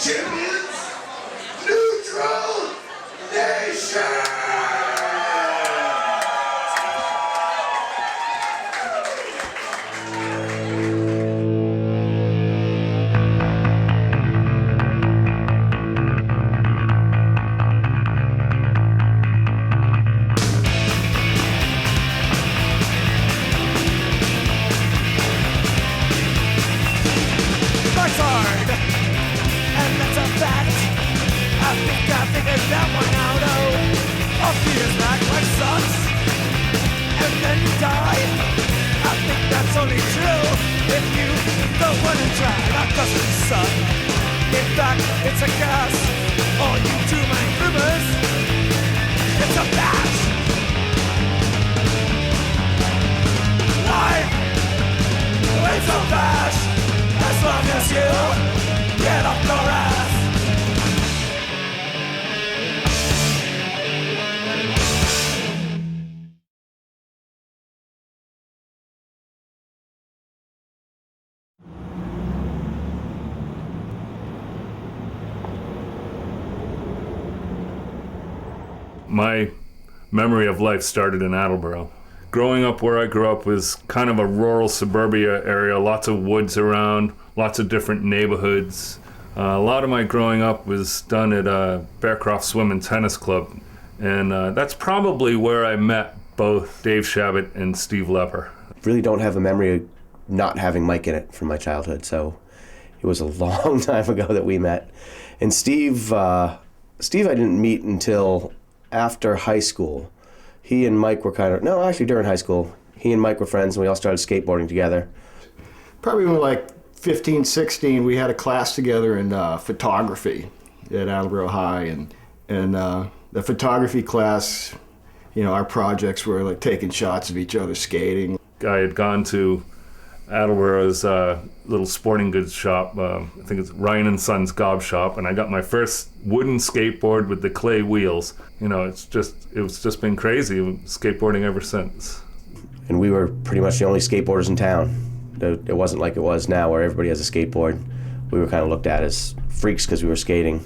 champions, Neutral Nation! My memory of life started in Attleboro. Growing up where I grew up was kind of a rural suburbia area, lots of woods around, lots of different neighborhoods. A lot of my growing up was done at Bearcroft Swim and Tennis Club, and that's probably where I met both Dave Shabbat and Steve Lepper. Really don't have a memory of not having Mike in it from my childhood, so it was a long time ago that we met. And Steve I didn't meet until after high school. He and Mike were actually during high school, he and Mike were friends and we all started skateboarding together. Probably when we were like 15, 16, we had a class together in photography at Attleboro High, and the photography class, you know, our projects were like taking shots of each other skating. I had gone to Attleboro's little sporting goods shop, I think it's Ryan and Sons Gob Shop, and I got my first wooden skateboard with the clay wheels. You know, it was just been crazy, skateboarding ever since. And we were pretty much the only skateboarders in town. It wasn't like it was now where everybody has a skateboard. We were kind of looked at as freaks because we were skating.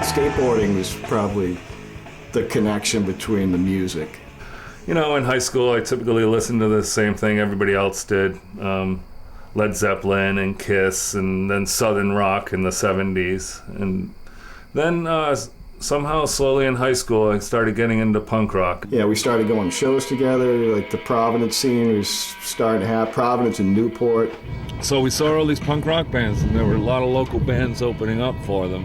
Skateboarding was probably the connection between the music. You know, in high school, I typically listened to the same thing everybody else did. Led Zeppelin and Kiss, and then Southern rock in the 70s. And then somehow, slowly in high school, I started getting into punk rock. Yeah, we started going to shows together, like the Providence scene was starting to have, Providence and Newport. So we saw all these punk rock bands, and there were a lot of local bands opening up for them.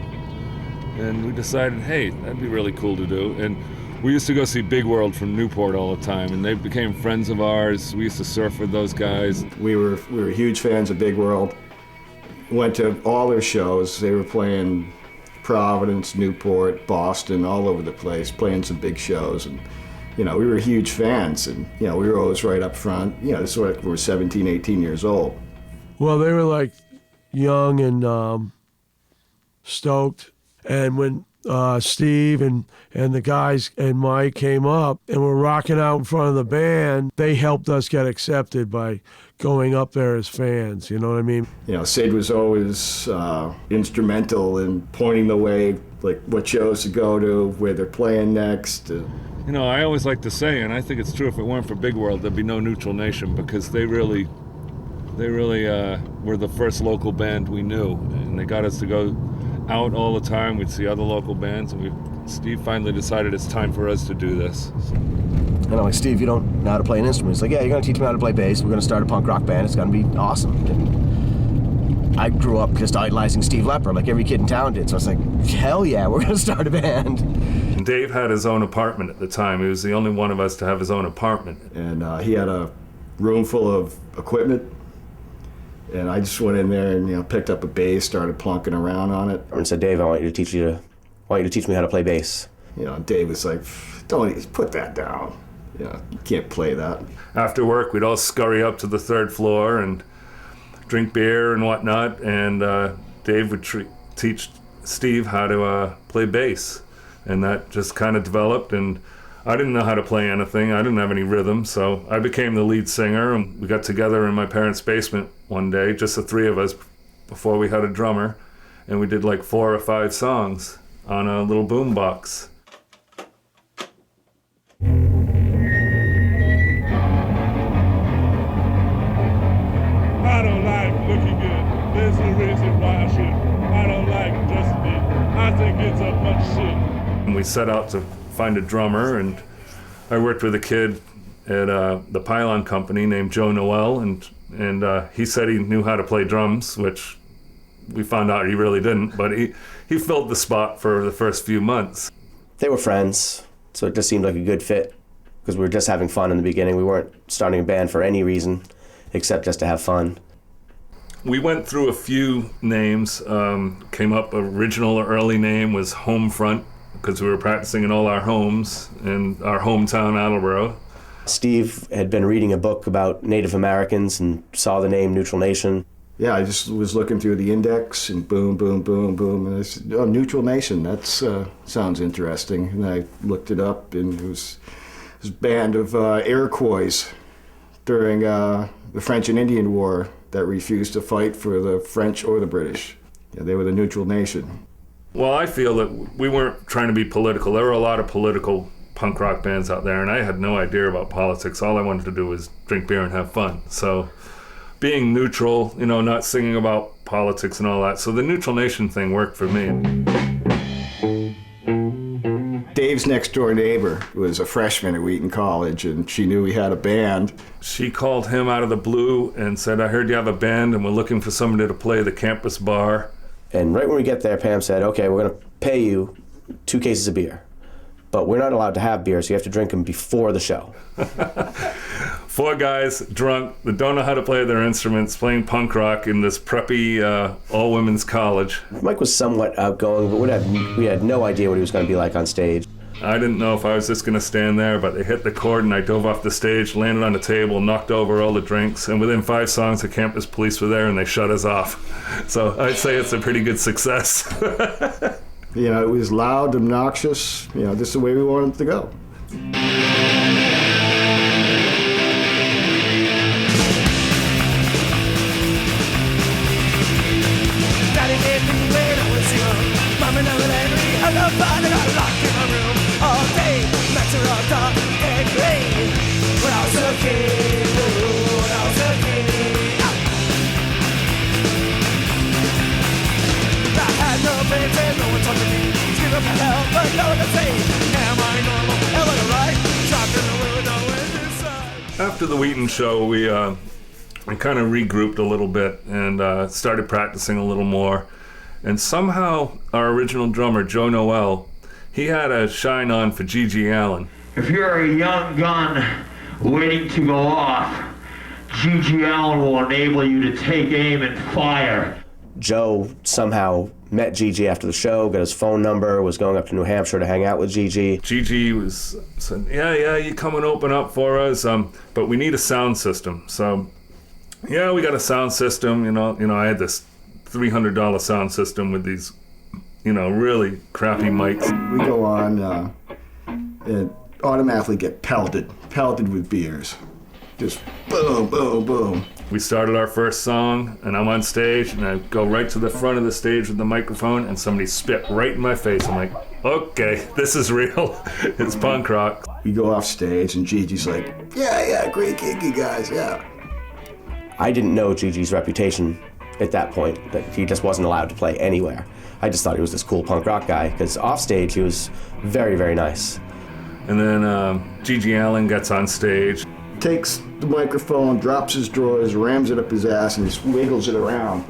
And we decided, hey, that'd be really cool to do. And we used to go see Big World from Newport all the time, and they became friends of ours. We used to surf with those guys. We were huge fans of Big World. Went to all their shows. They were playing Providence, Newport, Boston, all over the place, playing some big shows. And, you know, we were huge fans, and, you know, we were always right up front. You know, this is what we were 17, 18 years old. Well, they were like young and stoked. And when Steve and the guys and Mike came up and were rocking out in front of the band, they helped us get accepted by going up there as fans, you know what I mean? You know, Sid was always instrumental in pointing the way, like what shows to go to, where they're playing next. You know, I always like to say, and I think it's true, if it weren't for Big World, there'd be no Neutral Nation, because they really were the first local band we knew, and they got us to go out all the time. We'd see other local bands, and Steve finally decided it's time for us to do this. So. And I'm like, Steve, you don't know how to play an instrument. He's like, yeah, you're gonna teach me how to play bass. We're gonna start a punk rock band. It's gonna be awesome. And I grew up just idolizing Steve Lepper, like every kid in town did. So I was like, hell yeah, we're gonna start a band. And Dave had his own apartment at the time. He was the only one of us to have his own apartment. And he had a room full of equipment. And I just went in there and picked up a bass, started plunking around on it. And said, Dave, I want you to teach me how to play bass. Dave was like, don't put that down. You can't play that. After work, we'd all scurry up to the third floor and drink beer and whatnot, and Dave would teach Steve how to play bass. And that just kind of developed, and I didn't know how to play anything. I didn't have any rhythm, so I became the lead singer, and we got together in my parents' basement one day, just the three of us, before we had a drummer, and we did like 4 or 5 songs on a little boom box. I don't like looking good. There's a reason why I should. I don't like dressing it. I think it's a bunch of shit. And we set out to find a drummer, and I worked with a kid at the Pylon Company named Joe Noel, and he said he knew how to play drums, which we found out he really didn't, but he filled the spot for the first few months. They were friends, so it just seemed like a good fit, because we were just having fun in the beginning. We weren't starting a band for any reason except just to have fun. We went through a few names, came up, original or early name was Homefront, because we were practicing in all our homes in our hometown, Attleboro. Steve had been reading a book about Native Americans and saw the name Neutral Nation. Yeah, I just was looking through the index and boom, boom, boom, boom, and I said, oh, Neutral Nation, that sounds interesting. And I looked it up, and it was a band of Iroquois during the French and Indian War that refused to fight for the French or the British. Yeah, they were the Neutral Nation. Well, I feel that we weren't trying to be political. There were a lot of political punk rock bands out there, and I had no idea about politics. All I wanted to do was drink beer and have fun. So being neutral, not singing about politics and all that. So the Neutral Nation thing worked for me. Dave's next door neighbor was a freshman at Wheaton College, and she knew he had a band. She called him out of the blue and said, I heard you have a band and we're looking for somebody to play the campus bar. And right when we get there, Pam said, okay, we're going to pay you 2 cases of beer. But we're not allowed to have beer, so you have to drink them before the show. 4 guys drunk that don't know how to play their instruments, playing punk rock in this preppy all-women's college. Mike was somewhat outgoing, but we had no idea what he was going to be like on stage. I didn't know if I was just going to stand there, but they hit the chord and I dove off the stage, landed on the table, knocked over all the drinks, and within 5 songs the campus police were there and they shut us off. So I'd say it's a pretty good success. It was loud, obnoxious. This is the way we wanted it to go. After the Wheaton show, we kind of regrouped a little bit and started practicing a little more. And somehow our original drummer, Joe Noel, he had a shine on for G.G. Allen. If you're a young gun waiting to go off, G.G. Allen will enable you to take aim and fire. Joe somehow met Gigi after the show, got his phone number, was going up to New Hampshire to hang out with Gigi. Gigi said, yeah, you come and open up for us, but we need a sound system. So, yeah, we got a sound system. I had this $300 sound system with these, really crappy mics. We go on and automatically get pelted with beers. Just boom, boom, boom. We started our first song, and I'm on stage, and I go right to the front of the stage with the microphone, and somebody spit right in my face. I'm like, okay, this is real. It's punk rock. We go off stage, and Gigi's like, yeah, great gig, you guys, yeah. I didn't know Gigi's reputation at that point, that he just wasn't allowed to play anywhere. I just thought he was this cool punk rock guy, because off stage he was very, very nice. And then G.G. Allen gets on stage. Takes the microphone, drops his drawers, rams it up his ass, and just wiggles it around.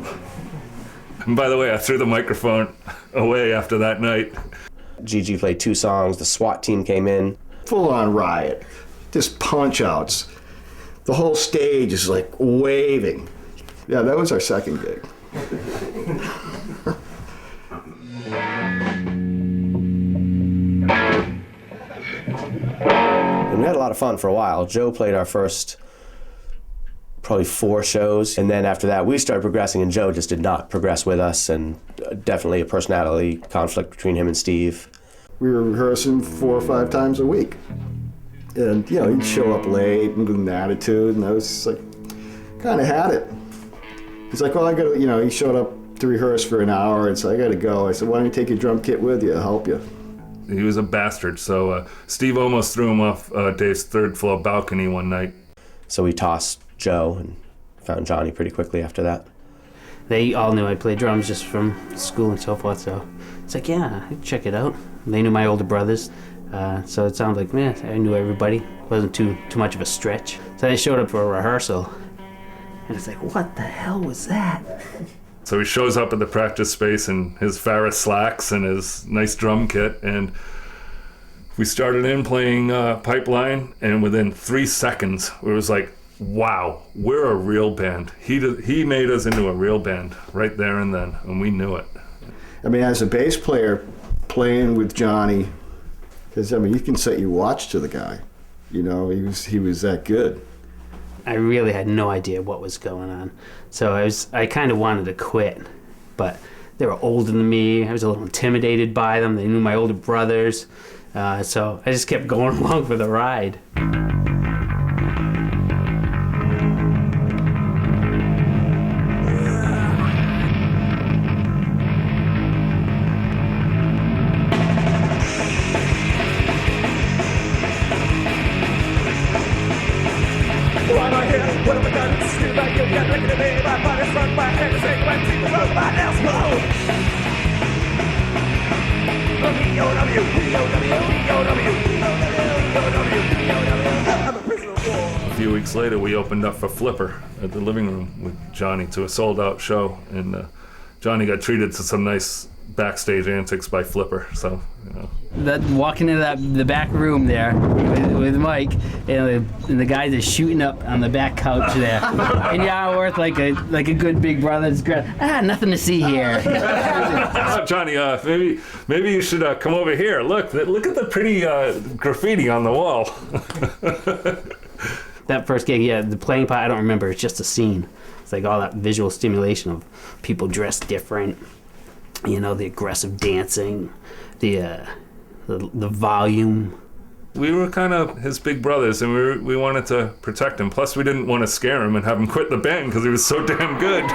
And by the way, I threw the microphone away after that night. Gigi played 2 songs, the SWAT team came in. Full-on riot, just punch-outs. The whole stage is like waving. Yeah, that was our second gig. And we had a lot of fun for a while. Joe played our first probably 4 shows, and then after that we started progressing, and Joe just did not progress with us, and definitely a personality conflict between him and Steve. We were rehearsing 4 or 5 times a week. And, you know, he'd show up late and with an attitude, and I was just like, kind of had it. He's like, well, I gotta, you know, he showed up to rehearse for an hour, and so I gotta go. I said, why don't you take your drum kit with you? I'll help you. He was a bastard, so Steve almost threw him off Dave's 3rd floor balcony one night. So we tossed Joe and found Johnny pretty quickly after that. They all knew I played drums just from school and so forth, so it's like, yeah, check it out. They knew my older brothers, so it sounded like, man, I knew everybody. It wasn't too much of a stretch. So I showed up for a rehearsal, and it's like, what the hell was that? So he shows up at the practice space in his Ferris slacks and his nice drum kit, and we started in playing Pipeline, and within 3 seconds, it was like, wow, we're a real band. He made us into a real band right there and then, and we knew it. I mean, as a bass player, playing with Johnny, because, I mean, you can set your watch to the guy. You know, he was that good. I really had no idea what was going on. So I kind of wanted to quit, but they were older than me. I was a little intimidated by them. They knew my older brothers. So I just kept going along for the ride. A few weeks later, we opened up for Flipper at the living room with Johnny to a sold-out show, and Johnny got treated to some nice backstage antics by Flipper. So, you know. Walking into the back room there with Mike, and the guys are shooting up on the back couch there, and Yarworth like a good big brother. Nothing to see here. Johnny, maybe you should come over here. Look at the pretty graffiti on the wall. That first gig, yeah, the playing part I don't remember. It's just a scene. It's like all that visual stimulation of people dressed different. You know, the aggressive dancing, the volume. We were kind of his big brothers, and we wanted to protect him. Plus, we didn't want to scare him and have him quit the band because he was so damn good.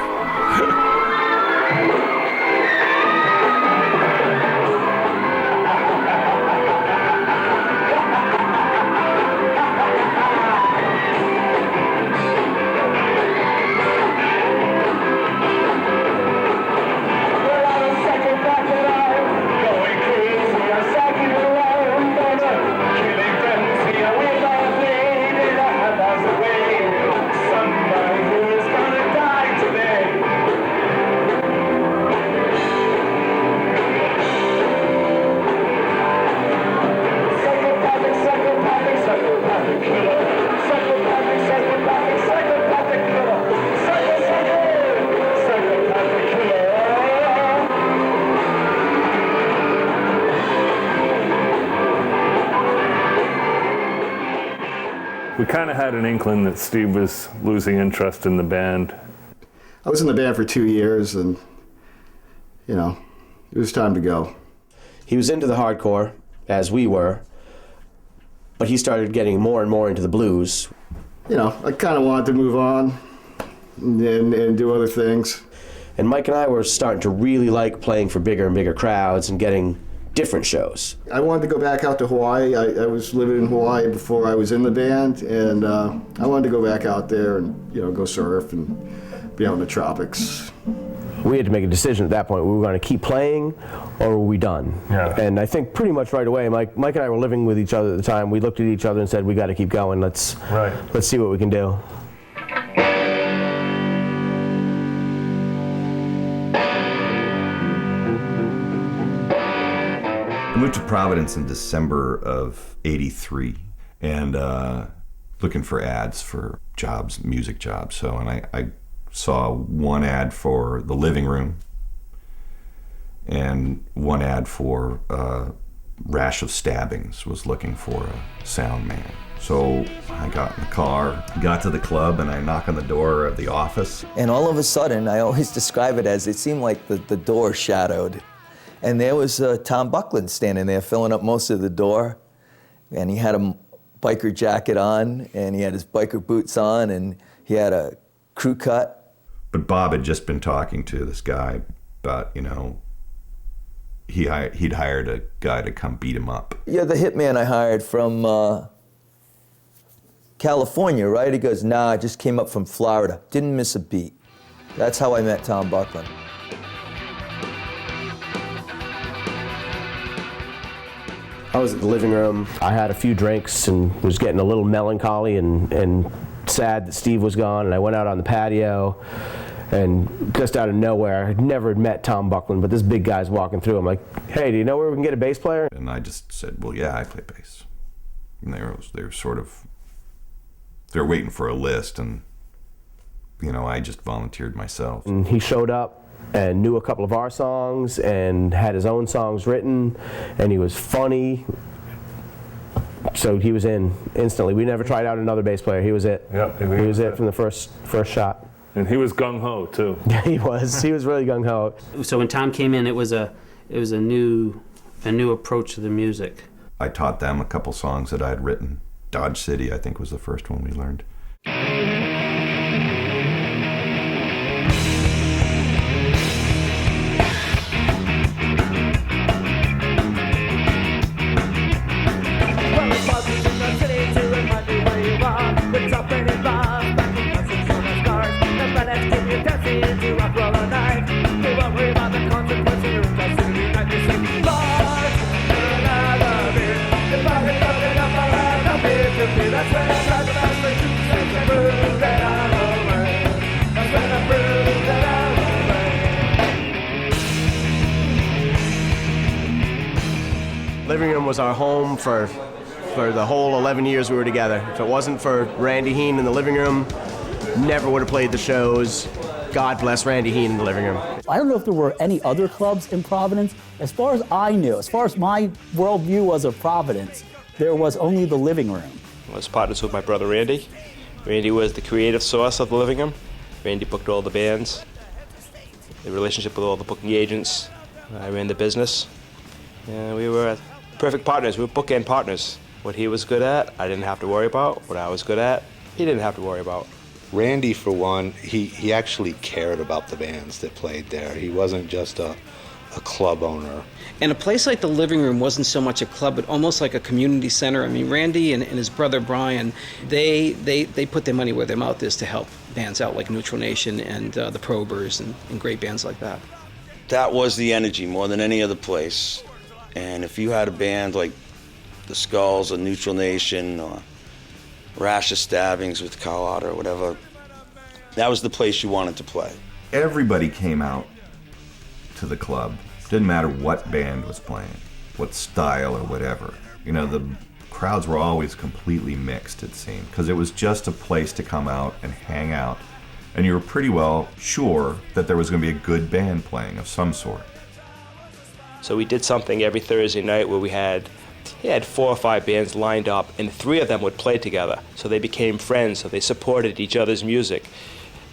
We kind of had an inkling that Steve was losing interest in the band. I was in the band for 2 years, and, you know, it was time to go. He was into the hardcore, as we were, but he started getting more and more into the blues. You know, I kind of wanted to move on and do other things. And Mike and I were starting to really like playing for bigger and bigger crowds and getting different shows. I wanted to go back out to Hawaii. I was living in Hawaii before I was in the band, and I wanted to go back out there and, you know, go surf and be out in the tropics. We had to make a decision at that point. We were going to keep playing, or were we done? Yeah. And I think pretty much right away, Mike and I were living with each other at the time. We looked at each other and said, we got to keep going. Let's see what we can do. I moved to Providence in December of '83, and looking for ads for jobs, music jobs. And I saw one ad for the living room and one ad for Rash of Stabbings was looking for a sound man. So I got in the car, got to the club, and I knock on the door of the office. And all of a sudden, I always describe it as it seemed like the door shadowed. And there was Tom Buckland standing there filling up most of the door. And he had a biker jacket on, and he had his biker boots on, and he had a crew cut. But Bob had just been talking to this guy about, he'd hired a guy to come beat him up. Yeah, the hitman I hired from California, right? He goes, nah, I just came up from Florida. Didn't miss a beat. That's how I met Tom Buckland. I was at the living room. I had a few drinks and was getting a little melancholy and sad that Steve was gone. And I went out on the patio, and just out of nowhere, I'd never met Tom Buckland, but this big guy's walking through. I'm like, hey, do you know where we can get a bass player? And I just said, well, yeah, I play bass. And they were waiting for a list, and I just volunteered myself. And he showed up and knew a couple of our songs and had his own songs written, and he was funny. So he was in instantly. We never tried out another bass player. He was it. Yep, he was it from the first shot. And he was gung-ho, too. Yeah, he was. He was really gung-ho. So when Tom came in, it was a new approach to the music. I taught them a couple songs that I had written. Dodge City, I think, was the first one we learned. Living room was our home for the whole 11 years we were together. If it wasn't for Randy Heen in the living room, never would have played the shows. God bless Randy Heen in the living room. I don't know if there were any other clubs in Providence. As far as I knew, as far as my worldview was of Providence, there was only the living room. I was partners with my brother Randy. Randy was the creative source of the living room. Randy booked all the bands, the relationship with all the booking agents. I ran the business. And we were perfect partners. We were bookend partners. What he was good at, I didn't have to worry about. What I was good at, he didn't have to worry about. Randy, for one, he actually cared about the bands that played there. He wasn't just a club owner. And a place like the living room wasn't so much a club, but almost like a community center. I mean, Randy and his brother Brian, they put their money where their mouth is to help bands out like Neutral Nation and the Probers and great bands like that. That was the energy more than any other place. And if you had a band like the Skulls or Neutral Nation or Rash of Stabbings with Carl Otter or whatever, that was the place you wanted to play. Everybody came out to the club. Didn't matter what band was playing, what style or whatever. The crowds were always completely mixed, it seemed, because it was just a place to come out and hang out. And you were pretty well sure that there was going to be a good band playing of some sort. So we did something every Thursday night where we had 4 or 5 bands lined up, and 3 of them would play together. So they became friends, so they supported each other's music.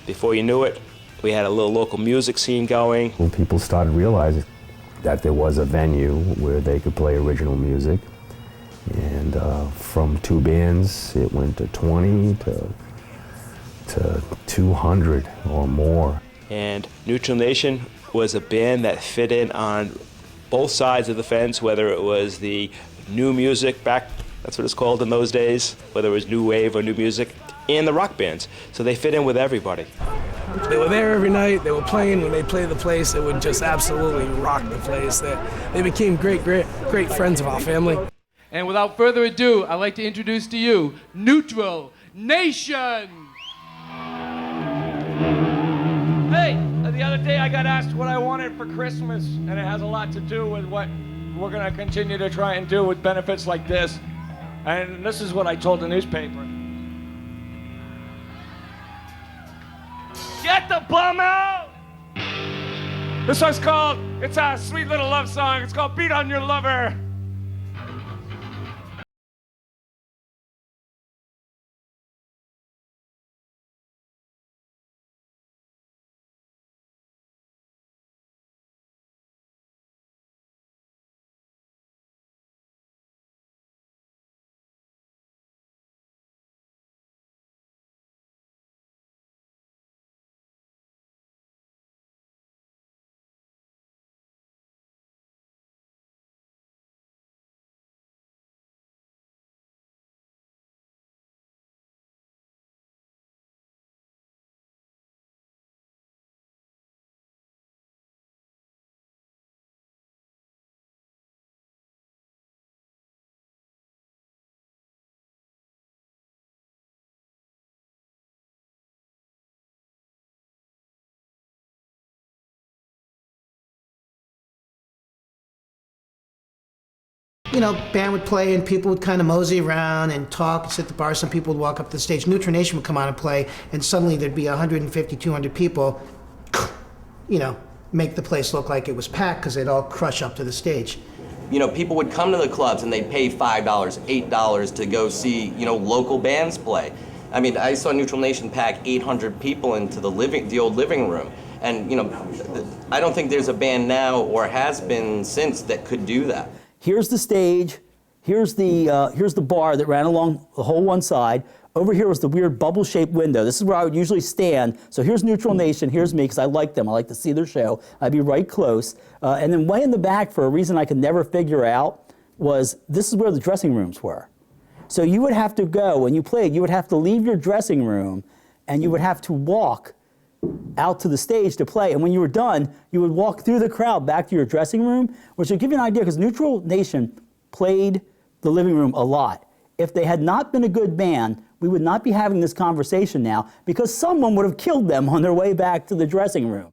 Before you knew it, we had a little local music scene going. When people started realizing that there was a venue where they could play original music, and from 2 bands, it went to 20 to 200 or more. And Neutral Nation was a band that fit in on both sides of the fence, whether it was the new music back, that's what it's called in those days, whether it was new wave or new music, and the rock bands. So they fit in with everybody. They were there every night, they were playing. When they played the place, it would just absolutely rock the place. They became great friends of our family. And without further ado, I'd like to introduce to you Neutral Nation. Hey, the other day I got asked what I wanted for Christmas, and it has a lot to do with what we're going to continue to try and do with benefits like this. And this is what I told the newspaper. Get the bum out. This one's called, it's a sweet little love song. It's called Beat on Your Lover. You know, band would play and people would kind of mosey around and talk and sit at the bar. Some people would walk up to the stage. Neutral Nation would come on and play, and suddenly there'd be 150, 200 people, you know, make the place look like it was packed because they'd all crush up to the stage. You know, people would come to the clubs and they'd pay $5, $8 to go see, you know, local bands play. I mean, I saw Neutral Nation pack 800 people into the old living room. And, you know, I don't think there's a band now or has been since that could do that. Here's the stage, here's the bar that ran along the whole one side. Over here was the weird bubble-shaped window. This is where I would usually stand. So here's Neutral Nation, here's me, because I like them. I like to see their show. I'd be right close. And then way in the back, for a reason I could never figure out, was this is where the dressing rooms were. So you would have to go, when you played, you would have to leave your dressing room, and you would have to walk out to the stage to play, and when you were done, you would walk through the crowd back to your dressing room, which would give you an idea, because Neutral Nation played the living room a lot. If they had not been a good band, we would not be having this conversation now, because someone would have killed them on their way back to the dressing room.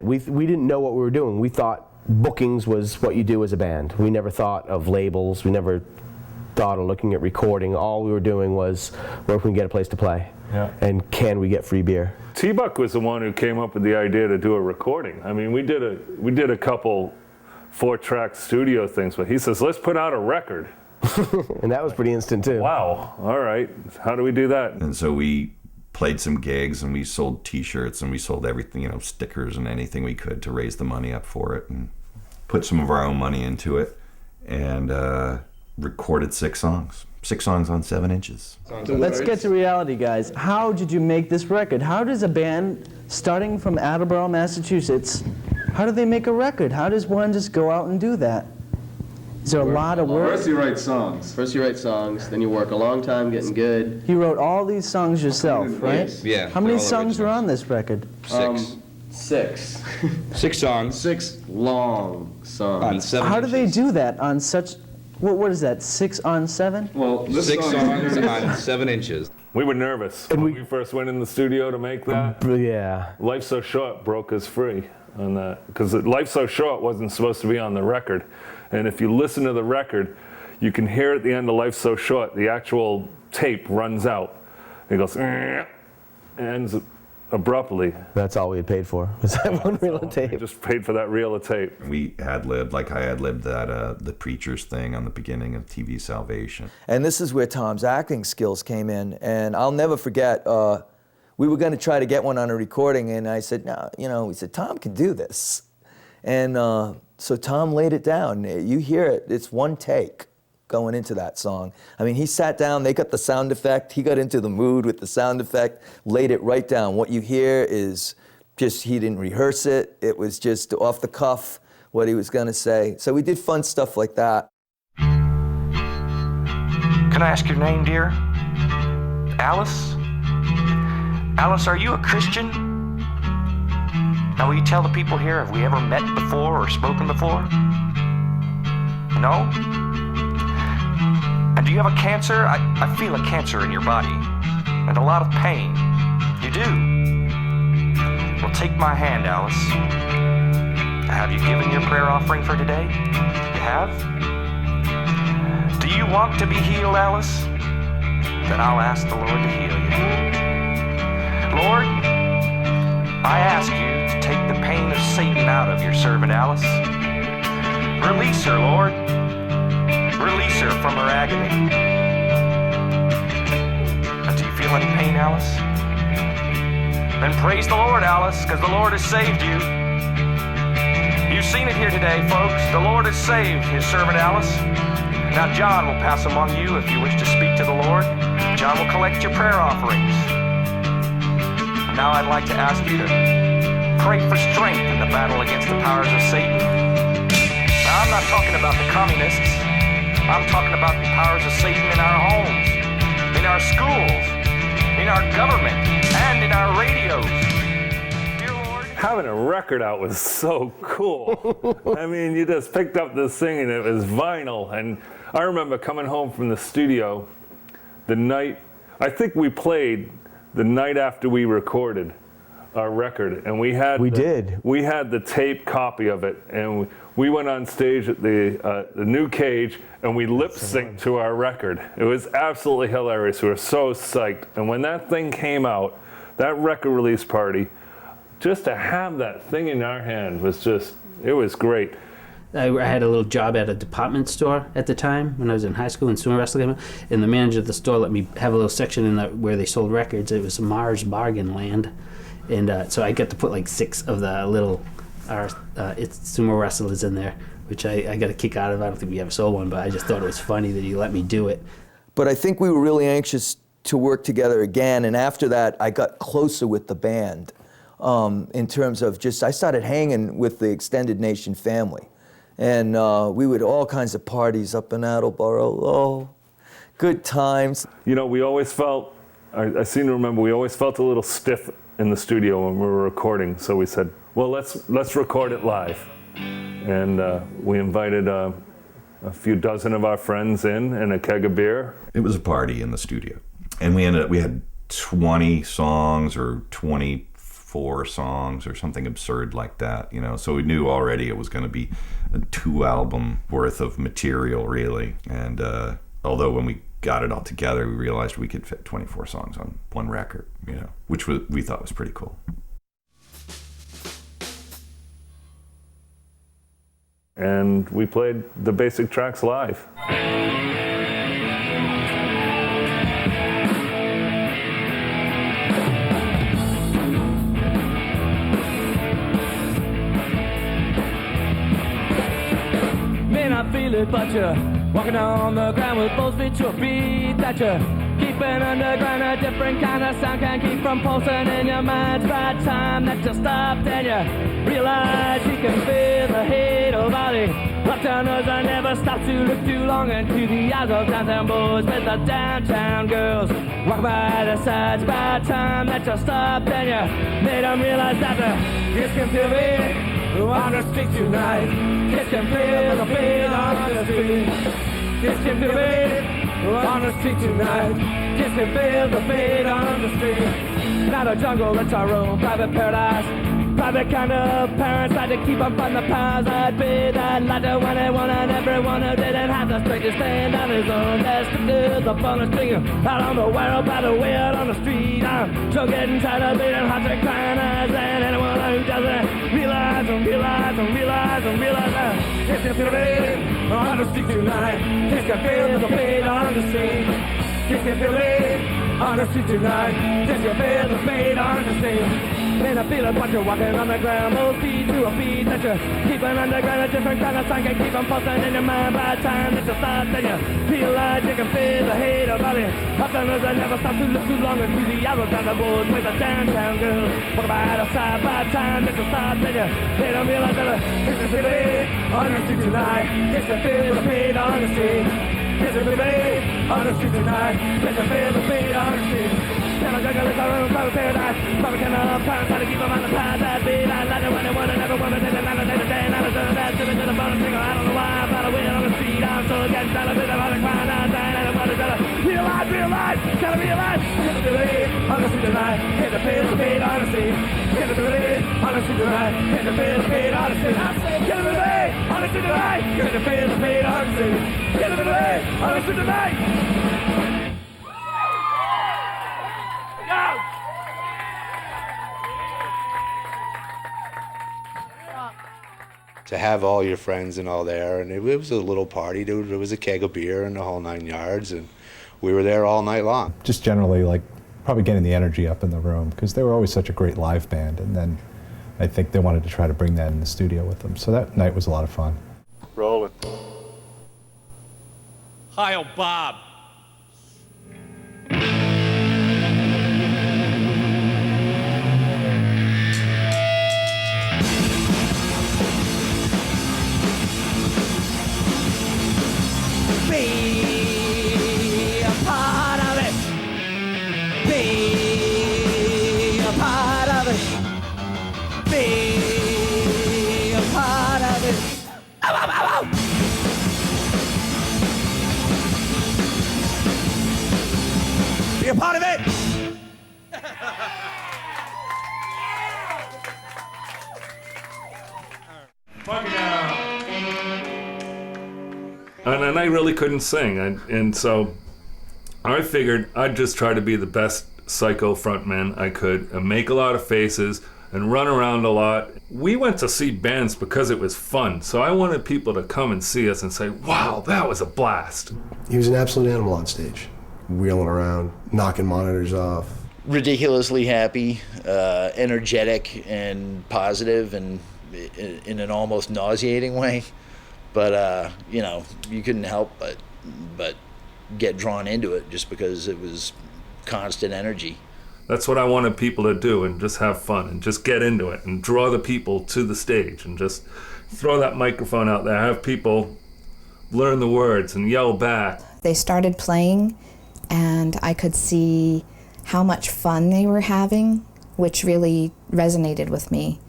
We didn't know what we were doing. We thought bookings was what you do as a band. We never thought of labels. We never thought of looking at recording. All we were doing was where can we get a place to play, and can we get free beer. T-Buck was the one who came up with the idea to do a recording. I mean, we did a couple 4-track studio things, but he says, let's put out a record. And that was pretty instant too. Wow, all right, how do we do that? And so we played some gigs and we sold t-shirts and we sold everything, you know, stickers and anything we could to raise the money up for it, and put some of our own money into it, and recorded 6 songs. 6 songs on 7 inches. Let's get to reality, guys. How did you make this record? How does a band starting from Attleboro, Massachusetts, how do they make a record? How does one just go out and do that? Is there a lot of work? First you write songs, then you work a long time getting good. You wrote all these songs yourself, right? Yeah. How many songs were on this record? 6. 6 songs. 6 long songs. On 7 How do they do that on such, what is that, 6 on 7? Well, 6 songs on 7 inches. We were nervous when we first went in the studio to make that. Yeah. Life's So Short broke us free on that, because Life's So Short wasn't supposed to be on the record. And if you listen to the record, you can hear at the end of Life's So Short, the actual tape runs out. It goes, ends abruptly. That's all we had paid for, was that one reel of tape. We just paid for that reel of tape. We ad-libbed, like I ad-libbed that, the Preacher's thing on the beginning of TV Salvation. And this is where Tom's acting skills came in. And I'll never forget, we were going to try to get one on a recording, and I said, no, you know, we said, Tom can do this. And so Tom laid it down. You hear it, it's one take going into that song. I mean, he sat down, they got the sound effect, he got into the mood with the sound effect, laid it right down. What you hear is just, he didn't rehearse it, it was just off the cuff what he was gonna say. So we did fun stuff like that. Can I ask your name, dear? Alice? Alice, are you a Christian? Now, will you tell the people here, have we ever met before or spoken before? No? And do you have a cancer? I feel a cancer in your body, and a lot of pain. You do? Well, take my hand, Alice. Have you given your prayer offering for today? You have? Do you want to be healed, Alice? then I'll ask the Lord to heal you. Lord, I ask you to take the pain of Satan out of your servant Alice. Release her, Lord. Release her from her agony. Do you feel any pain, Alice? Then praise the Lord, Alice, because the Lord has saved you. You've seen it here today, folks. The Lord has saved his servant Alice. Now John will pass among you if you wish to speak to the Lord. John will collect your prayer offerings. And now I'd like to ask you to pray for strength in the battle against the powers of Satan. Now I'm not talking about the communists. I'm talking about the powers of Satan in our homes, in our schools, in our government, and in our radios. Having a record out was so cool. I mean, you just picked up this thing and it was vinyl. And I remember coming home from the studio the night, I think we played the night after we recorded our record. And we had the tape copy of it. And we went on stage at the New Cage and we lip synced to our record. It was absolutely hilarious. We were so psyched. And when that thing came out, that record release party, just to have that thing in our hand was just, it was great. I had a little job at a department store at the time when I was in high school in sumo wrestling, and the manager of the store let me have a little section in where they sold records. It was Mars Bargain Land, and so I got to put like 6 of the little it's sumo wrestlers in there, which I got a kick out of. I don't think we ever sold one, but I just thought it was funny that he let me do it. But I think we were really anxious to work together again, and after that I got closer with the band. In terms of just, I started hanging with the extended Nation family. And we would all kinds of parties up in Attleboro. Oh, good times. You know, we always felt, I seem to remember, we always felt a little stiff in the studio when we were recording. So we said, well, let's record it live. And we invited a few dozen of our friends in and a keg of beer. It was a party in the studio. And we had 20 songs or 24 songs or something absurd like that, you know. So we knew already it was going to be a 2-album worth of material, really. And although when we got it all together, we realized we could fit 24 songs on one record, you know, which we thought was pretty cool. And we played the basic tracks live. I feel it, but you're walking on the ground with both feet to a beat that you're keeping underground. A different kind of sound can't keep from pulsing in your mind. It's right time that you stopped and you realize you can feel the hate about it. Uptowners I never stop to look too long into the eyes of downtown boys with the downtown girls walk by the sides. It's right time that you stopped and you made them realize that the kids can feel it on the street tonight. Kids can feel the beat on the street. Kids can feel it on the street tonight. Kids can feel the beat on the street. Not a jungle, it's our own private paradise. Private kind of parents had to keep up on the powers that be. That light to anyone and everyone who didn't have the strength to stand on his own. That's to do the bonus thing out on the wire, by the way out on the street. I'm so getting tired of beating hearts and crying eyes. And anyone who doesn't realize that kids can feel it on the street tonight. Kids can feel the beat on the street. Kids can feel it on the street tonight. Kids can feel the beat on the street. Man, I feel it, but you're walking on the ground. Both feet to a beat that you're keeping underground. A different kind of song can keep them pulsing in your mind. By the time that you start, then you realize you can feel the hate about it. Uptowners that never stop to look too long and see the arrows down the board with the downtown girls. Walk by the side. By the time that you start, then you don't realize that kids can feel it on the street tonight. Kids can feel the beat on the street. Kids can feel it on the street tonight. Kids can feel the beat on the street. Can I juggle our own private paradise? Private kind of parents try to keep them on the path that beat. I like it when they want it, never want it, and not a day to day, not a day that to the bonus thing. I don't know why, but I win on the street. I'm so getting tired of it, I'm on crying out, dying, and I'm trying to realize, gotta realize. Get the believe on the street tonight. Get the feel the beat on the street. Get the believe on the street tonight. Get the feel the beat on the street. Get the believe on the street tonight. Get the feel the beat on the street. Get the believe on the street tonight. to have all your friends and all there. And it was a little party. There was a keg of beer and the whole 9 yards, and we were there all night long. Just generally, like, probably getting the energy up in the room, because they were always such a great live band, and then I think they wanted to try to bring that in the studio with them. So that night was a lot of fun. Roll it. Hi, oh Bob. Be a part of it. Be a part of it. Be a part of it. Ow, ow, ow, ow. Be a part of it. And I really couldn't sing, and so I figured I'd just try to be the best psycho frontman I could and make a lot of faces and run around a lot. We went to see bands because it was fun, so I wanted people to come and see us and say, wow, that was a blast. He was an absolute animal on stage, wheeling around, knocking monitors off. Ridiculously happy, energetic and positive, and in an almost nauseating way. But you know, you couldn't help but get drawn into it just because it was constant energy. That's what I wanted people to do, and just have fun and just get into it and draw the people to the stage and just throw that microphone out there, have people learn the words and yell back. They started playing, and I could see how much fun they were having, which really resonated with me,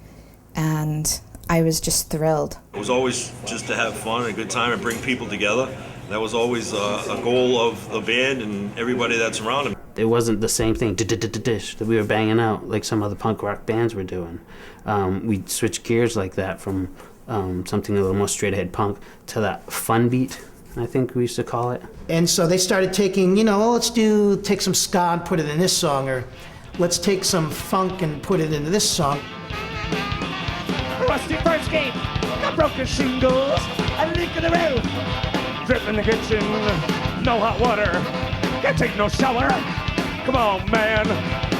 and I was just thrilled. It was always just to have fun and a good time and bring people together. That was always a goal of the band and everybody that's around them. It wasn't the same thing that we were banging out like some other punk rock bands were doing. We switched gears like that from something a little more straight ahead punk to that fun beat, I think we used to call it. And so they started taking, you know, well, let's take some ska and put it in this song, or let's take some funk and put it into this song. Rusty first game, got broken shingles, a leak in the roof, drip in the kitchen, no hot water, can't take no shower. Come on, man,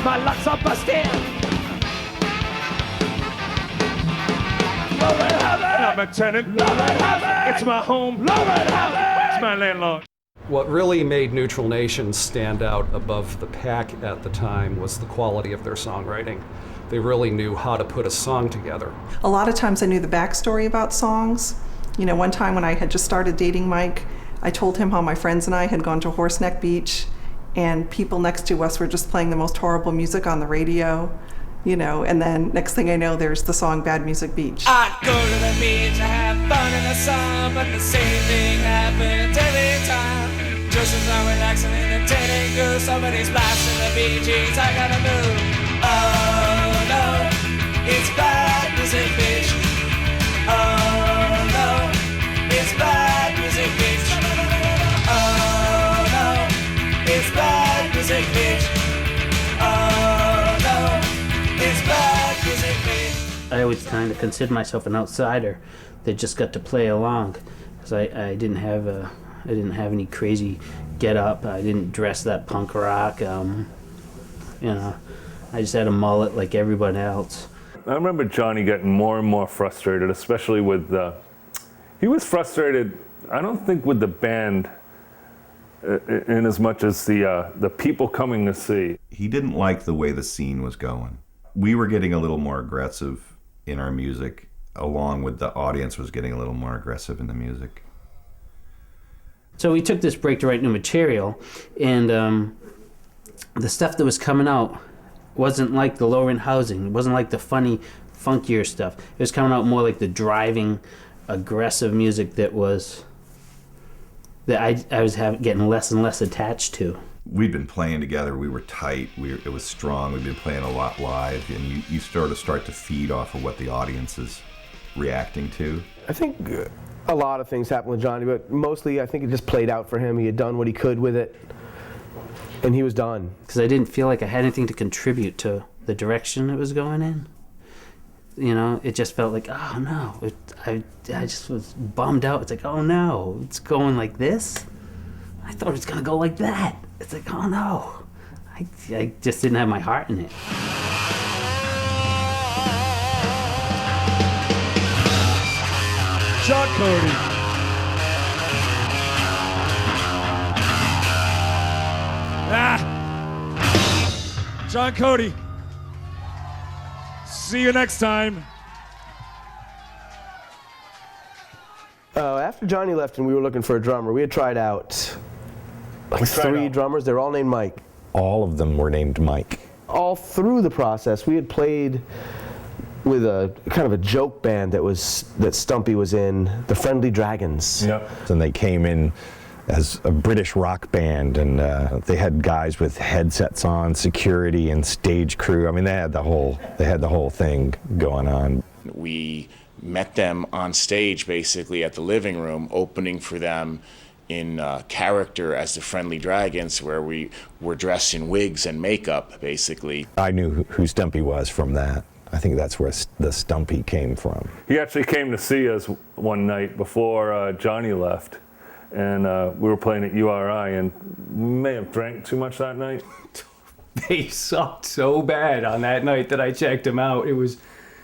my luck's all busted. Love it, have it. I'm a tenant. Love it, have it. It's my home. Love it, have it. It's my landlord. What really made Neutral Nation stand out above the pack at the time was the quality of their songwriting. They really knew how to put a song together. A lot of times I knew the backstory about songs. You know, one time when I had just started dating Mike, I told him how my friends and I had gone to Horseneck Beach, and people next to us were just playing the most horrible music on the radio, you know, and then next thing I know, there's the song Bad Music Beach. I go to the beach, I have fun in the sun, but the same thing happens every time. Just as I'm relaxing and entertaining, good, somebody's blasting the Bee Gees, I gotta move. Oh no, it's bad music, bitch. Oh no, it's bad music, bitch. Oh no, it's bad music, bitch. Oh no, it's bad music, bitch. I always kind of considered myself an outsider that just got to play along, because I didn't have any crazy get up. I didn't dress that punk rock. You know, I just had a mullet like everyone else. I remember Johnny getting more and more frustrated, especially with he was frustrated, I don't think with the band in as much as the people coming to see. He didn't like the way the scene was going. We were getting a little more aggressive in our music, along with the audience was getting a little more aggressive in the music. So we took this break to write new material, and the stuff that was coming out wasn't like the low-rent housing. It wasn't like the funny, funkier stuff. It was coming out more like the driving, aggressive music that I was getting less and less attached to. We'd been playing together. We were tight. It was strong. We'd been playing a lot live, and you start to feed off of what the audience is reacting to. I think a lot of things happened with Johnny, but mostly I think it just played out for him. He had done what he could with it, and he was done. Because I didn't feel like I had anything to contribute to the direction it was going in. you know, it just felt like, oh no, I just was bummed out. It's like, oh no, it's going like this? I thought it was gonna go like that. It's like, oh no. I just didn't have my heart in it. John Cody. John Cody. See you next time. After Johnny left and we were looking for a drummer, we had tried out like 3 drummers. They were all named Mike. All of them were named Mike. All through the process, we had played with a kind of a joke band that Stumpy was in, the Friendly Dragons. Yep. And they came in as a British rock band, and they had guys with headsets on, security and stage crew. I mean, they had the whole thing going on. We met them on stage, basically at the living room, opening for them in character as the Friendly Dragons, where we were dressed in wigs and makeup, basically. I knew who Stumpy was from that. I think that's where the Stumpy came from. He actually came to see us one night before Johnny left, and we were playing at URI, and we may have drank too much that night. They sucked so bad on that night that I checked them out. It was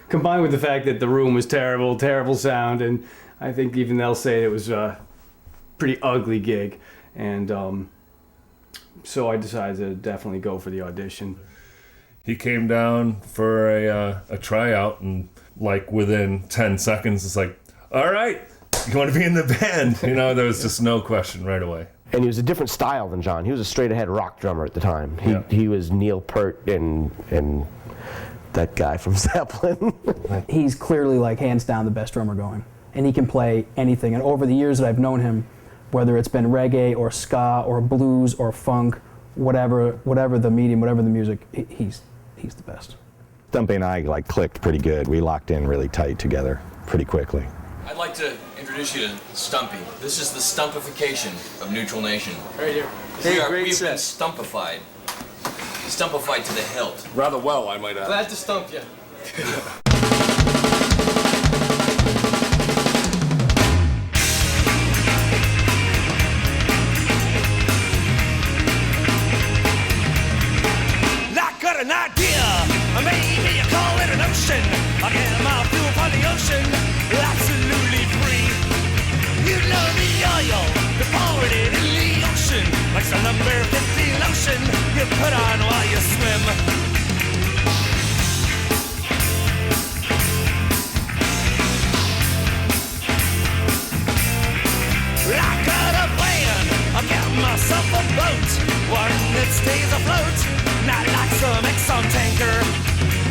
combined with the fact that the room was terrible sound, and I think even they'll say it was pretty ugly gig, and so I decided to definitely go for the audition. He came down for a tryout, and like within 10 seconds, it's like, all right, you want to be in the band? You know, there was just no question right away. And he was a different style than John. He was a straight-ahead rock drummer at the time. He was Neil Peart and that guy from Zeppelin. He's clearly, like, hands down the best drummer going, and he can play anything. And over the years that I've known him, whether it's been reggae or ska or blues or funk, whatever the medium, whatever the music, he's the best. Stumpy and I like clicked pretty good. We locked in really tight together pretty quickly. I'd like to introduce you to Stumpy. This is the stumpification of Neutral Nation. Right here. We've been stumpified. Stumpified to the hilt. Rather well, I might add. Glad to stump you. An idea, maybe you call it an ocean. I get my fuel from the ocean, absolutely free. You know the oil, deposit it in the ocean, like some number 15 lotion you put on while you swim. I got a plan, I got myself a boat, one that stays afloat. Not like some Exxon tanker.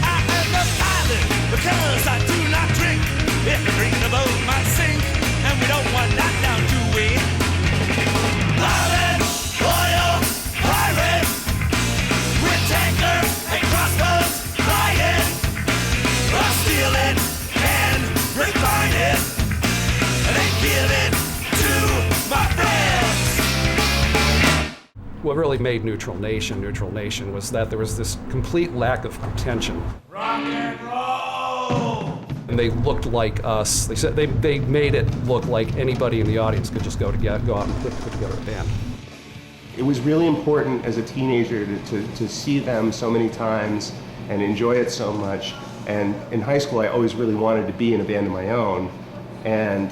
I am the pilot because I do not drink. If you drink, the boat might sink, and we don't want that down, do we? Pilot, oil, pirate, with tanker and crossbows, flying. I'll steal it and refine it, and then give it to my friends. What really made Neutral Nation was that there was this complete lack of pretension. Rock and roll! And they looked like us. They said they made it look like anybody in the audience could just go out and put together a band. It was really important as a teenager to see them so many times and enjoy it so much. And in high school, I always really wanted to be in a band of my own. And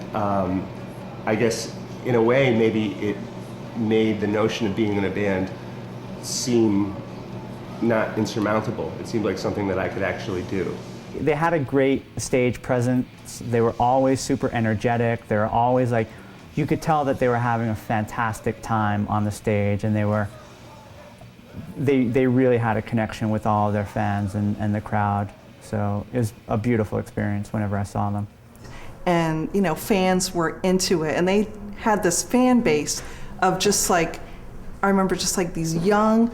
I guess in a way, maybe it made the notion of being in a band seem not insurmountable. It seemed like something that I could actually do. They had a great stage presence. They were always super energetic. They were always like, you could tell that they were having a fantastic time on the stage, and they really had a connection with all of their fans and the crowd. So it was a beautiful experience whenever I saw them. And, you know, fans were into it, and they had this fan base of just like, I remember just like these young,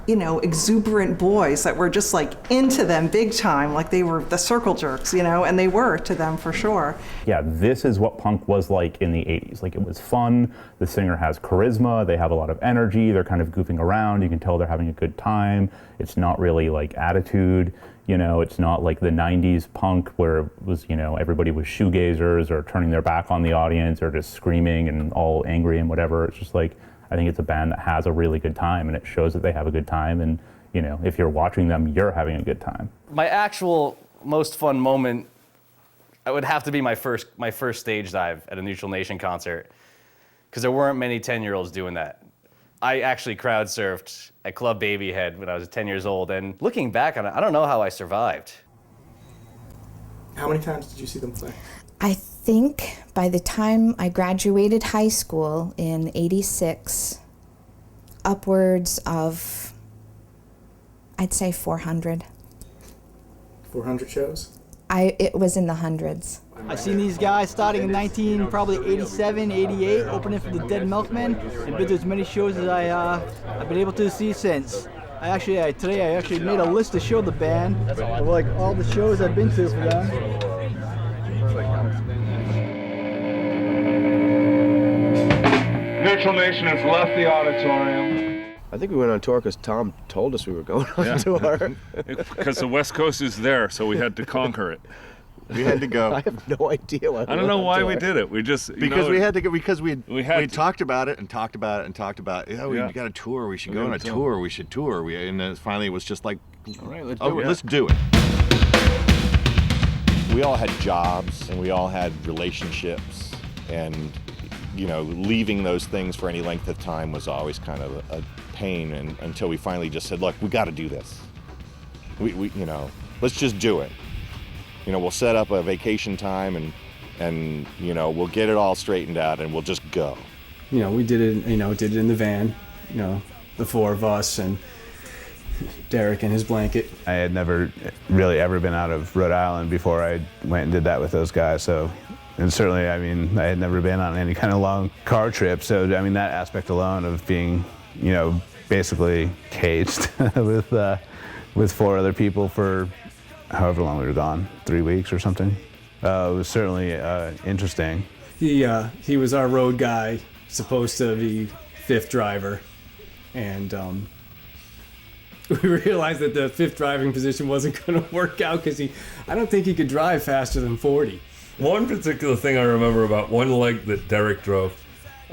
you know, exuberant boys that were just like into them big time, like they were the circle jerks, you know, and they were to them for sure. Yeah, this is what punk was like in the 80s. Like, it was fun, the singer has charisma, they have a lot of energy, they're kind of goofing around, you can tell they're having a good time, it's not really like attitude, You know, it's not like the 90s punk where it was, you know, everybody was shoegazers or turning their back on the audience or just screaming and all angry and whatever. It's just like, I think it's a band that has a really good time, and it shows that they have a good time. And, you know, if you're watching them, you're having a good time. My actual most fun moment, it would have to be my first stage dive at a Neutral Nation concert, because there weren't many 10-year-olds doing that. I actually crowd surfed at Club Babyhead when I was 10 years old, and looking back on it, I don't know how I survived. How many times did you see them play? I think by the time I graduated high school in '86, upwards of, I'd say 400. 400 shows? It was in the hundreds. I've seen these guys starting in probably 87, 88, opening for the Dead Milkmen, and been to as many shows as I've been able to see since. Today I actually made a list to show the band of like all the shows I've been to for them. Neutral Nation has left the auditorium. I think we went on tour because Tom told us we were going on tour. Because the West Coast is there, so we had to conquer it. We had to go. I have no idea why. I don't know why we did it. We just because we had to go because we talked about it and talked about it and talked about it. Yeah, we got a tour. We should go on a tour. We should tour. And then finally it was just like, all right, let's do it. We all had jobs and we all had relationships, and leaving those things for any length of time was always kind of a pain. And until we finally just said, look, we got to do this. We let's just do it. We'll set up a vacation time and we'll get it all straightened out and we'll just go. We did it, did it in the van, the four of us and Derek and his blanket. I had never really ever been out of Rhode Island before I went and did that with those guys. So, and certainly, I had never been on any kind of long car trip. So, that aspect alone of being, basically caged with four other people for however long we were gone, 3 weeks or something. It was certainly interesting. He was our road guy, supposed to be fifth driver, and we realized that the fifth driving position wasn't going to work out because I don't think he could drive faster than 40. One particular thing I remember about one leg that Derek drove,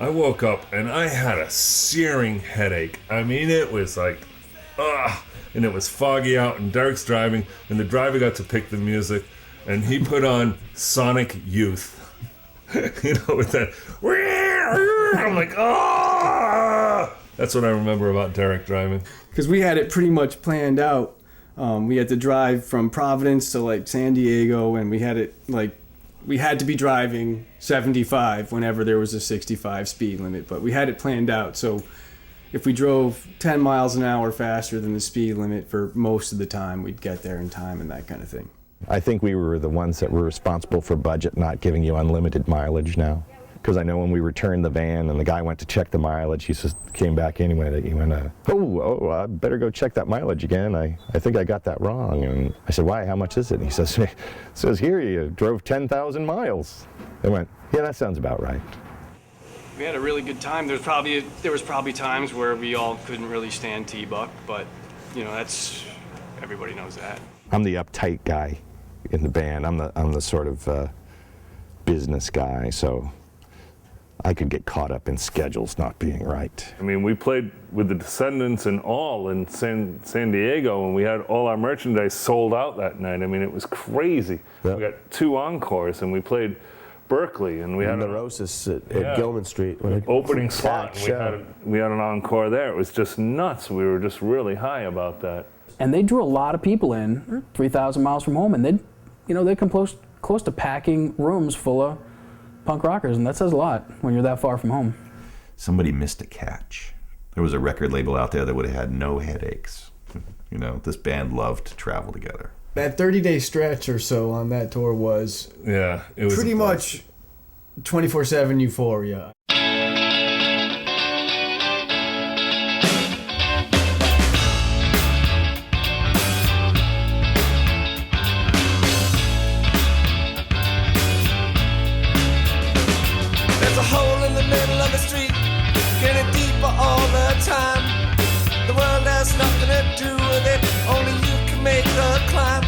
I woke up and I had a searing headache. It was like, and it was foggy out, and Derek's driving, and the driver got to pick the music, and he put on Sonic Youth. With that, I'm like, That's what I remember about Derek driving. Because we had it pretty much planned out. We had to drive from Providence to San Diego, and we had to be driving 75 whenever there was a 65 speed limit, but we had it planned out. So if we drove 10 miles an hour faster than the speed limit for most of the time, we'd get there in time and that kind of thing. I think we were the ones that were responsible for budget not giving you unlimited mileage now. Because I know when we returned the van and the guy went to check the mileage, he just came back anyway. He went, I better go check that mileage again. I think I got that wrong. And I said, why? How much is it? And he says here you drove 10,000 miles. I went, yeah, that sounds about right. We had a really good time. There was probably times where we all couldn't really stand T-Buck, but everybody knows that. I'm the uptight guy in the band. I'm the sort of business guy, so I could get caught up in schedules not being right. We played with the Descendants and all in San Diego, and we had all our merchandise sold out that night. it was crazy. Yep. We got 2 encores, and we played Berkeley, and we had Neurosis at Gilman Street. Opening slot. We had an encore there. It was just nuts. We were just really high about that. And they drew a lot of people in, 3,000 miles from home, and they'd come close to packing rooms full of punk rockers, and that says a lot when you're that far from home. Somebody missed a catch. There was a record label out there that would have had no headaches. This band loved to travel together. That 30-day stretch or so on that tour was it was pretty much 24/7 euphoria. There's a hole in the middle of the street, getting deeper all the time. The world has nothing to do with it, only you can make the climb.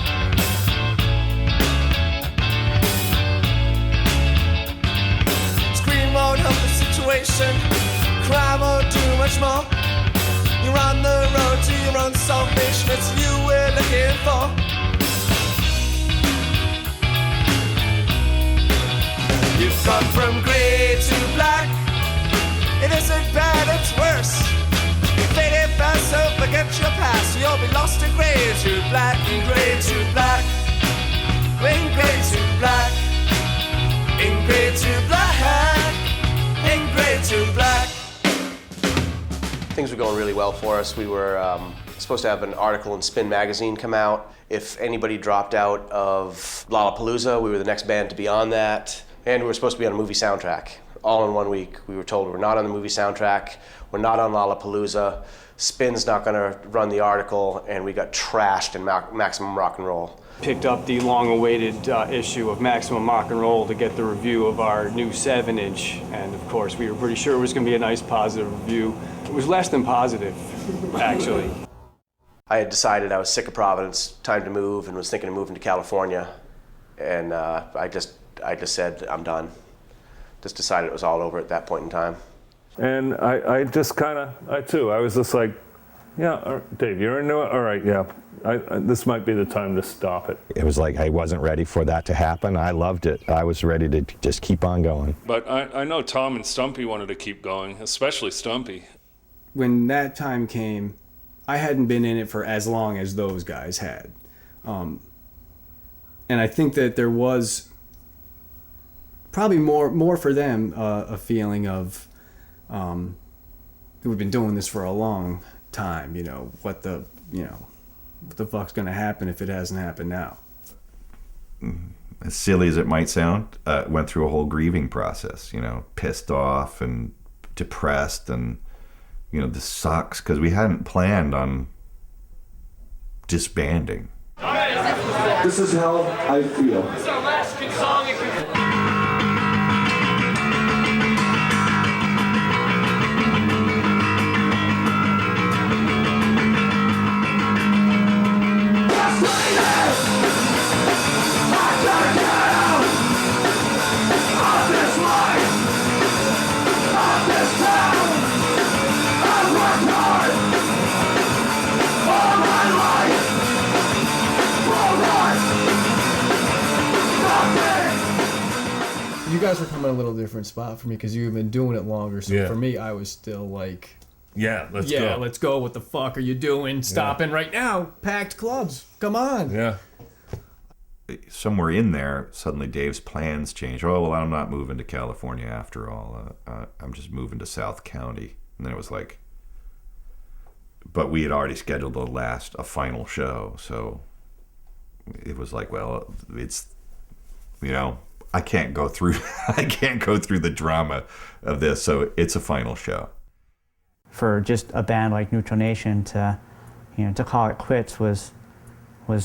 You've gone from grey to black. It isn't bad, it's worse. You faded fast, so forget your past. You'll be lost in grey to black, in grey to black, in grey to black, in grey to black, in grey to black. Things were going really well for us. We were supposed to have an article in Spin magazine come out. If anybody dropped out of Lollapalooza, we were the next band to be on that. And we were supposed to be on a movie soundtrack. All in 1 week. We were told we're not on the movie soundtrack, we're not on Lollapalooza, Spin's not gonna run the article, and we got trashed in Maximum Rock and Roll. Picked up the long-awaited issue of Maximum Rock and Roll to get the review of our new 7-inch, and of course we were pretty sure it was going to be a nice positive review. It was less than positive, actually. I had decided I was sick of Providence, time to move, and was thinking of moving to California, and I just said I'm done. Just decided it was all over at that point in time. And I just kind of, I was just like, yeah, Dave, you're into it? All right, yeah. This might be the time to stop it. It was like I wasn't ready for that to happen. I loved it. I was ready to just keep on going. But I know Tom and Stumpy wanted to keep going, especially Stumpy. When that time came, I hadn't been in it for as long as those guys had. And I think that there was probably more for them a feeling of we've been doing this for a long time, what the fuck's gonna happen if it hasn't happened now. As silly as it might sound, went through a whole grieving process, pissed off and depressed, and this sucks because we hadn't planned on disbanding. This is how I feel. This is our last good song. You guys were coming at a little different spot for me because you've been doing it longer. So for me, I was still like, yeah, let's go. Let's go. What the fuck are you doing? Stopping right now. Packed clubs. Come on. Yeah. Somewhere in there, suddenly Dave's plans change. Oh, well, I'm not moving to California after all. I'm just moving to South County. And then it was like, but we had already scheduled a final show. So it was like, well, it's, I can't go through the drama of this, so it's a final show. For just a band like Neutral Nation to call it quits was I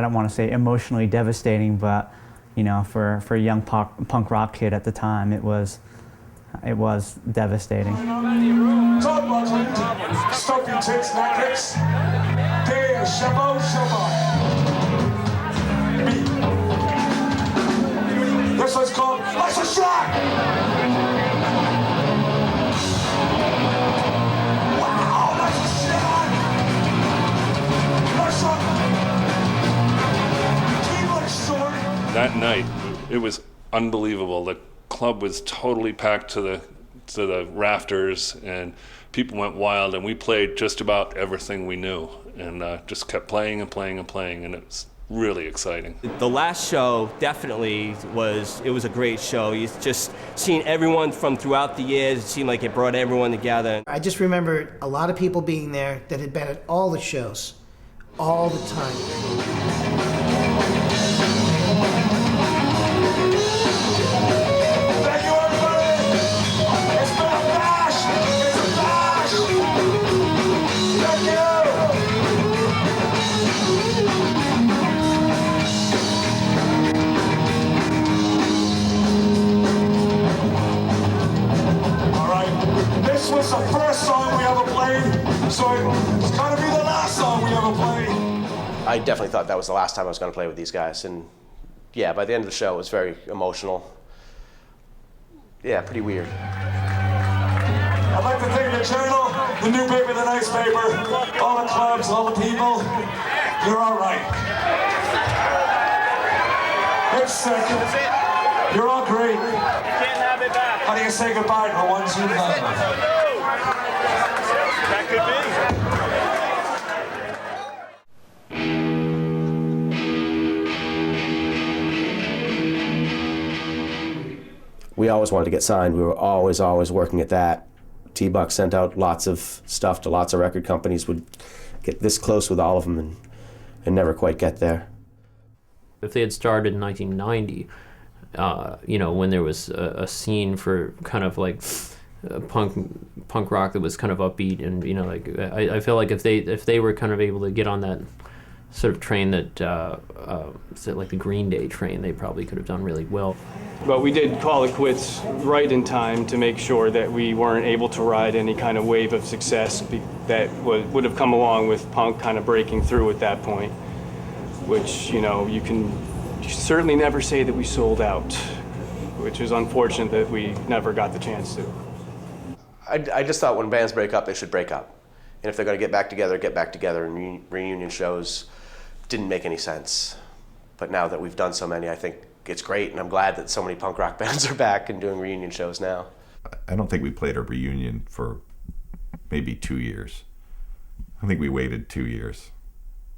don't want to say emotionally devastating, but for a young punk rock kid at the time, it was devastating. Talk about stuff your tits, not hips. Dave, Shabbo. This one's called Let's a Shot! Wow, that's a shot! Let's keep it short. That night, it was unbelievable. The club was totally packed to the rafters, and people went wild, and we played just about everything we knew, and just kept playing and playing and playing, and it was really exciting. The last show definitely was a great show. You just seen everyone from throughout the years. It seemed like it brought everyone together. I just remember a lot of people being there that had been at all the shows, all the time. This was the first song we ever played, so it's gotta be the last song we ever played. I definitely thought that was the last time I was going to play with these guys, and yeah, by the end of the show, it was very emotional. Yeah, pretty weird. I'd like to thank the Journal, the New Paper, the Nice Paper, all the clubs, all the people. You're all right. Wait a second. You're all great. You can't have it back. How do you say goodbye to the ones you love? That could be. We always wanted to get signed. We were always working at that. T-Buck sent out lots of stuff to lots of record companies, would get this close with all of them and never quite get there. If they had started in 1990, when there was a scene for kind of like punk rock that was kind of upbeat, and I feel like if they were kind of able to get on that sort of train that like the Green Day train, they probably could have done really well. But we did call it quits right in time to make sure that we weren't able to ride any kind of wave of success that would have come along with punk kind of breaking through at that point, which, you can certainly never say that we sold out, which is unfortunate that we never got the chance to. I just thought when bands break up, they should break up. And if they're going to get back together, and reunion shows didn't make any sense. But now that we've done so many, I think it's great, and I'm glad that so many punk rock bands are back and doing reunion shows now. I don't think we played a reunion for maybe 2 years. I think we waited 2 years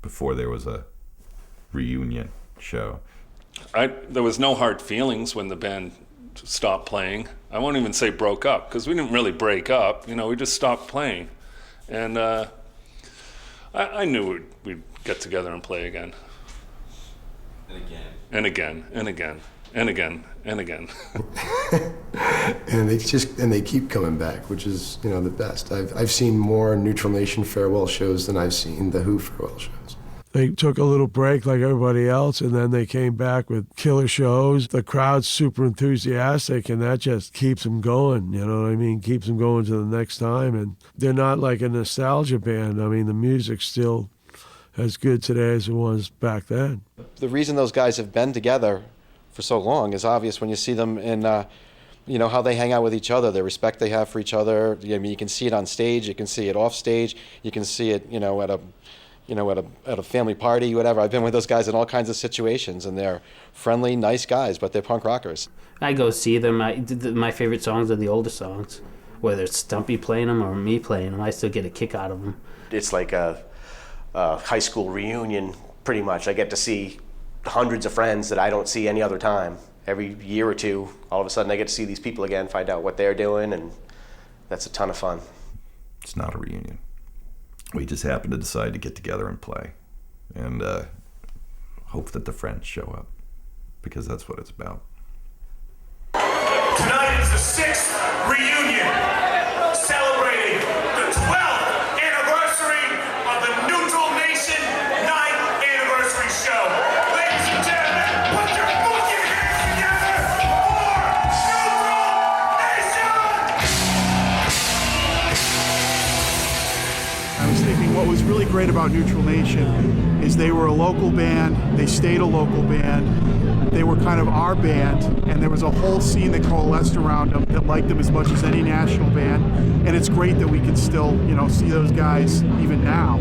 before there was a reunion show. There was no hard feelings when the band stopped playing. I won't even say broke up, because we didn't really break up. We just stopped playing. And I knew we'd get together and play again. And again. And again. And again. And again. And they keep coming back, which is the best. I've seen more Neutral Nation farewell shows than I've seen the Who farewell shows. They took a little break like everybody else, and then they came back with killer shows. The crowd's super enthusiastic, and that just keeps them going, keeps them going to the next time. And they're not like a nostalgia band. I mean, the music's still as good today as it was back then. The reason those guys have been together for so long is obvious when you see them in, how they hang out with each other, the respect they have for each other. I mean, you can see it on stage, you can see it off stage, you can see it, at a family party, whatever. I've been with those guys in all kinds of situations, and they're friendly, nice guys, but they're punk rockers. I go see them. My favorite songs are the older songs, whether it's Stumpy playing them or me playing them. I still get a kick out of them. It's like a high school reunion, pretty much. I get to see hundreds of friends that I don't see any other time. Every year or two, all of a sudden I get to see these people again, find out what they're doing, and that's a ton of fun. It's not a reunion. We just happened to decide to get together and play, and hope that the friends show up, because that's what it's about. Tonight is the 6th reunion, celebrating the 12th anniversary of the Neutral Nation 9th anniversary show. Ladies and gentlemen, put your fucking hands together for Neutral Nation! I was thinking what was really great about Neutral Nation is they were a local band, they stayed a local band, they were kind of our band, and there was a whole scene that coalesced around them that liked them as much as any national band, and it's great that we can still, see those guys even now.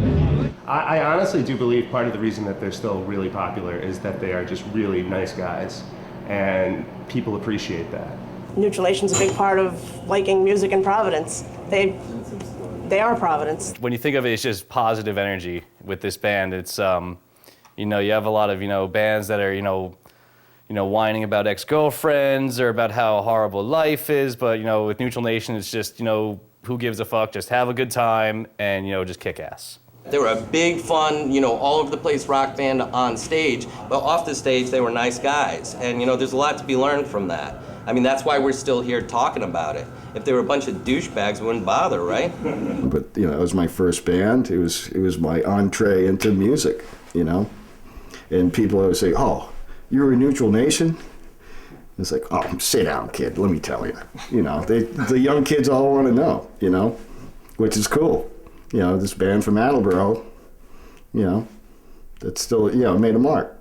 I honestly do believe part of the reason that they're still really popular is that they are just really nice guys, and people appreciate that. Neutral Nation's a big part of liking music in Providence. They are Providence. When you think of it, it's just positive energy with this band. It's, you have a lot of, bands that are, whining about ex-girlfriends or about how horrible life is. But, with Neutral Nation, it's just, who gives a fuck? Just have a good time and, just kick ass. They were a big, fun, all over the place rock band on stage, but off the stage, they were nice guys. And, there's a lot to be learned from that. I mean, that's why we're still here talking about it. If they were a bunch of douchebags, we wouldn't bother, right? But, it was my first band. It was my entree into music, And people always say, "Oh, you're a Neutral Nation?" It's like, "Oh, sit down, kid, let me tell you." The young kids all want to know, which is cool. This band from Attleboro, that's still, made a mark.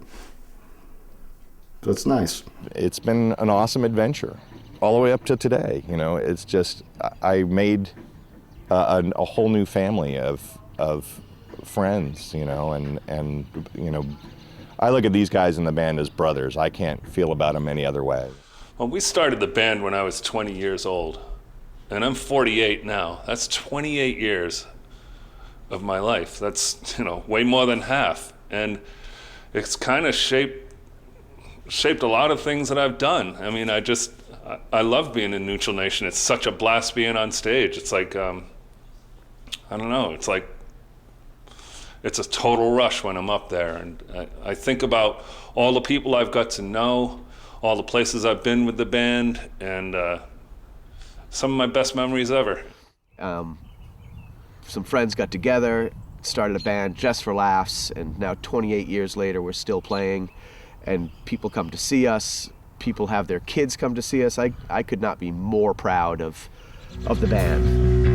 So it's nice. It's been an awesome adventure all the way up to today. It's just, I made a whole new family of friends, you know, and you know, I look at these guys in the band as brothers. I can't feel about them any other way. Well, we started the band when I was 20 years old, and I'm 48 now. That's 28 years of my life. That's, you know, way more than half. And it's kind of shaped a lot of things that I've done. I mean, I love being in Neutral Nation. It's such a blast being on stage. It's like, I don't know, it's like, it's a total rush when I'm up there. And I think about all the people I've got to know, all the places I've been with the band, and some of my best memories ever. Some friends got together, started a band just for laughs, and now 28 years later we're still playing, and people come to see us, people have their kids come to see us. I could not be more proud of the band.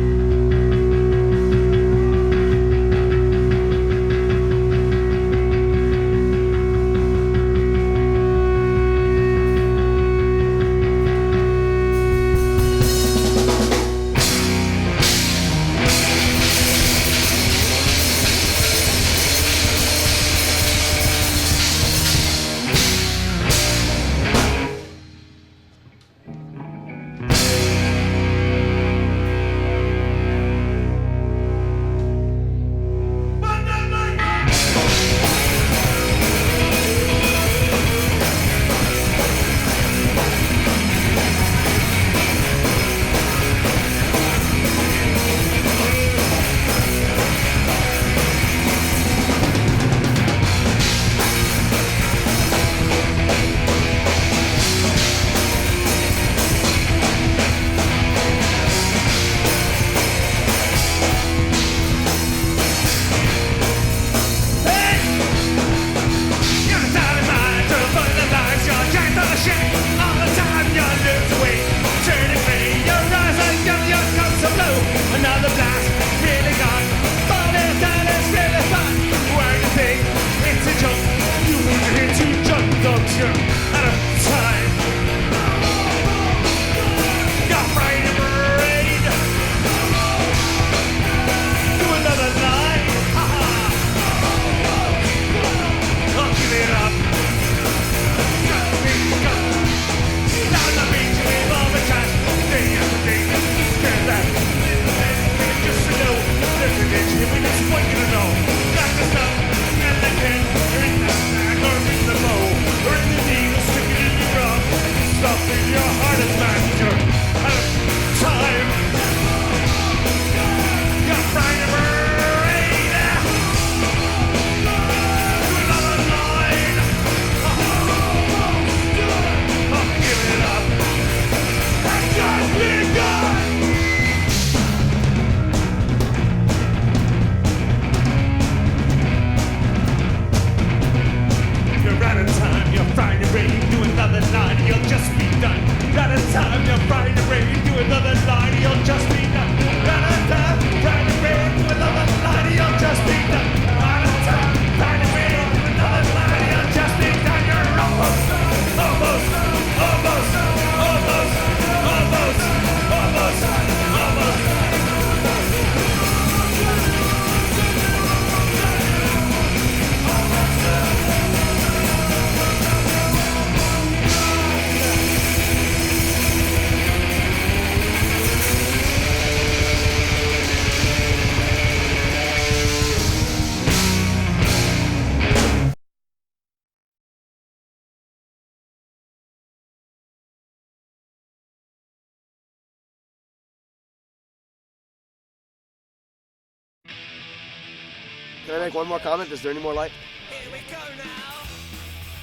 Can I make one more comment? Is there any more light?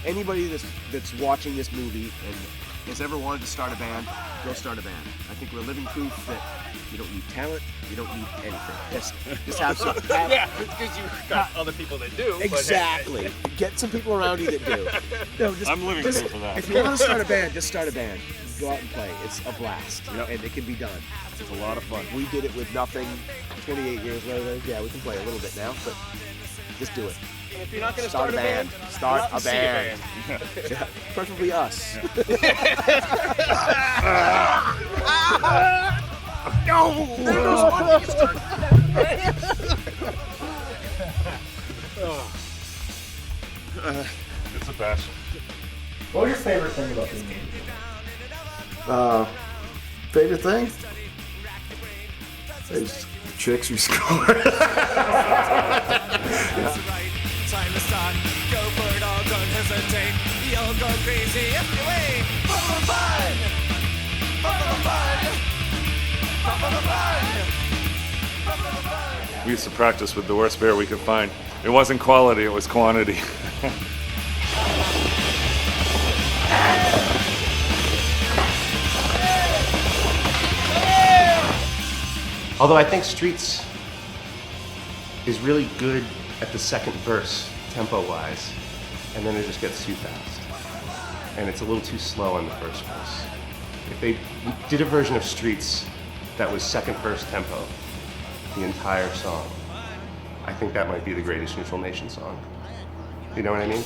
Anybody that's watching this movie and has ever wanted to start a band, go start a band. I think we're living proof that you don't need talent, you don't need anything. Just have some. Yeah, because you've got other people that do. Exactly. Get some people around you that do. No, I'm living proof of that. If you want to start a band, just start a band. Go out and play. It's a blast, and it can be done. It's a lot of fun. We did it with nothing 28 years later. Yeah, we can play a little bit now, but just do it. And if you're not going to start a band, start a band. Yeah, preferably us. No! There goes one. It's a passion. What was your favorite thing about being Favorite thing? Is chicks we score. Time to start, go for it all, don't hesitate. You'll go crazy if you wait. For the fun! We used to practice with the worst beer we could find. It wasn't quality, it was quantity. Although I think Streets is really good at the second verse, tempo-wise, and then it just gets too fast. And it's a little too slow on the first verse. If they did a version of Streets that was second verse tempo, the entire song, I think that might be the greatest Neutral Nation song. You know what I mean?